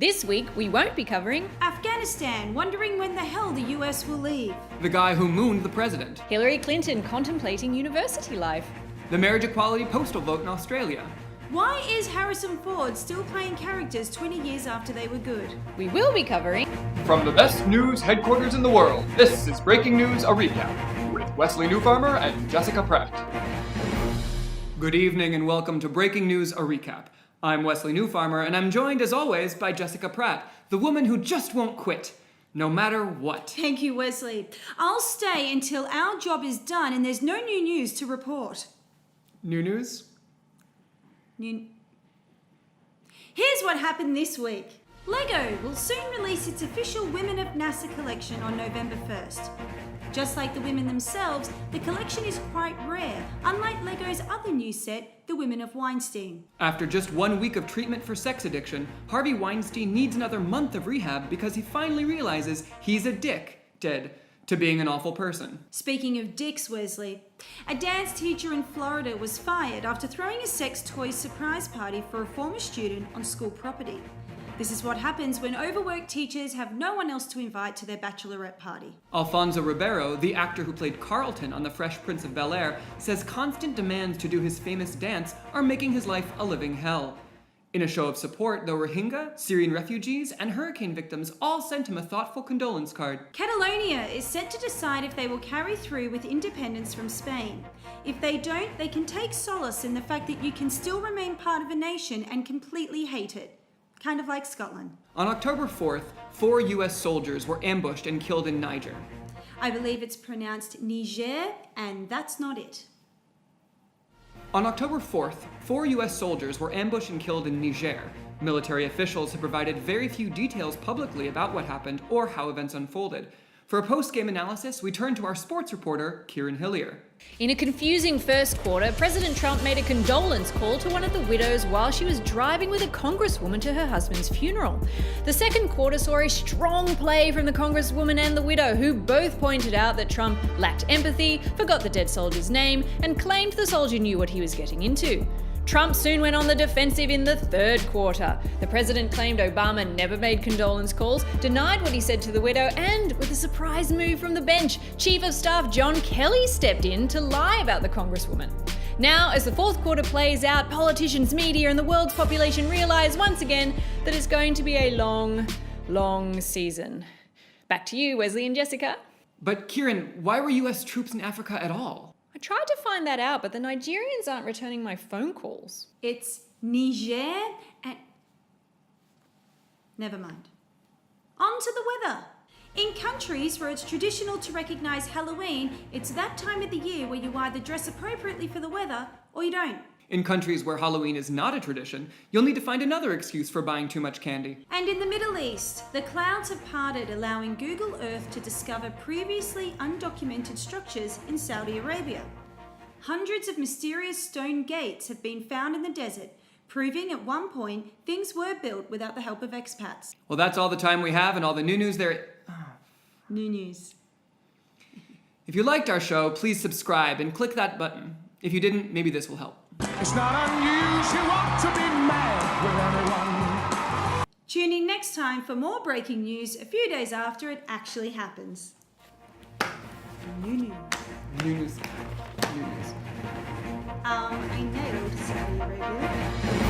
This week, we won't be covering Afghanistan, wondering when the hell the US will leave. The guy who mooned the president. Hillary Clinton contemplating university life. The marriage equality postal vote in Australia. Why is Harrison Ford still playing characters 20 years after they were good? We will be covering From the best news headquarters in the world, this is Breaking News, a Recap, with Wesley Newfarmer and Jessica Pratt. Good evening and welcome to Breaking News, a Recap. I'm Wesley Newfarmer, and I'm joined, as always, by Jessica Pratt, the woman who just won't quit, no matter what. Thank you, Wesley. I'll stay until our job is done and there's no new news to report. New news? Here's what happened this week. Lego will soon release its official Women of NASA collection on November 1st. Just like the women themselves, the collection is quite rare, unlike Lego's other new set, The Women of Weinstein. After just 1 week of treatment for sex addiction, Harvey Weinstein needs another month of rehab because he finally realizes he's a dick, dead to being an awful person. Speaking of dicks, Wesley, a dance teacher in Florida was fired after throwing a sex toy surprise party for a former student on school property. This is what happens when overworked teachers have no one else to invite to their bachelorette party. Alfonso Ribeiro, the actor who played Carlton on The Fresh Prince of Bel-Air, says constant demands to do his famous dance are making his life a living hell. In a show of support, the Rohingya, Syrian refugees, and hurricane victims all sent him a thoughtful condolence card. Catalonia is set to decide if they will carry through with independence from Spain. If they don't, they can take solace in the fact that you can still remain part of a nation and completely hate it. Kind of like Scotland. On October 4th, 4 US soldiers were ambushed and killed in Niger. I believe it's pronounced Niger, and that's not it. On October 4th, 4 US soldiers were ambushed and killed in Niger. Military officials have provided very few details publicly about what happened or how events unfolded. For a post-game analysis, we turn to our sports reporter, Kirin Hilliar. In a confusing first quarter, President Trump made a condolence call to one of the widows while she was driving with a congresswoman to her husband's funeral. The second quarter saw a strong play from the congresswoman and the widow, who both pointed out that Trump lacked empathy, forgot the dead soldier's name, and claimed the soldier knew what he was getting into. Trump soon went on the defensive in the third quarter. The president claimed Obama never made condolence calls, denied what he said to the widow, and with a surprise move from the bench, Chief of Staff John Kelly stepped in to lie about the congresswoman. Now, as the fourth quarter plays out, politicians, media, and the world's population realize once again that it's going to be a long, long season. Back to you, Wesley and Jessica. But Kirin, why were US troops in Africa at all? I tried to find that out, but the Nigerians aren't returning my phone calls. It's Niger and... Never mind. On to the weather. In countries where it's traditional to recognise Halloween, it's that time of the year where you either dress appropriately for the weather or you don't. In countries where Halloween is not a tradition, you'll need to find another excuse for buying too much candy. And in the Middle East, the clouds have parted, allowing Google Earth to discover previously undocumented structures in Saudi Arabia. Hundreds of mysterious stone gates have been found in the desert, proving at one point things were built without the help of expats. Well, that's all the time we have and all the new news there. New news. If you liked our show, please subscribe and click that button. If you didn't, maybe this will help. It's not unusual to be mad with anyone. Tune in next time for more breaking news a few days after it actually happens. New news. New news. New news. I nailed Saudi Arabia.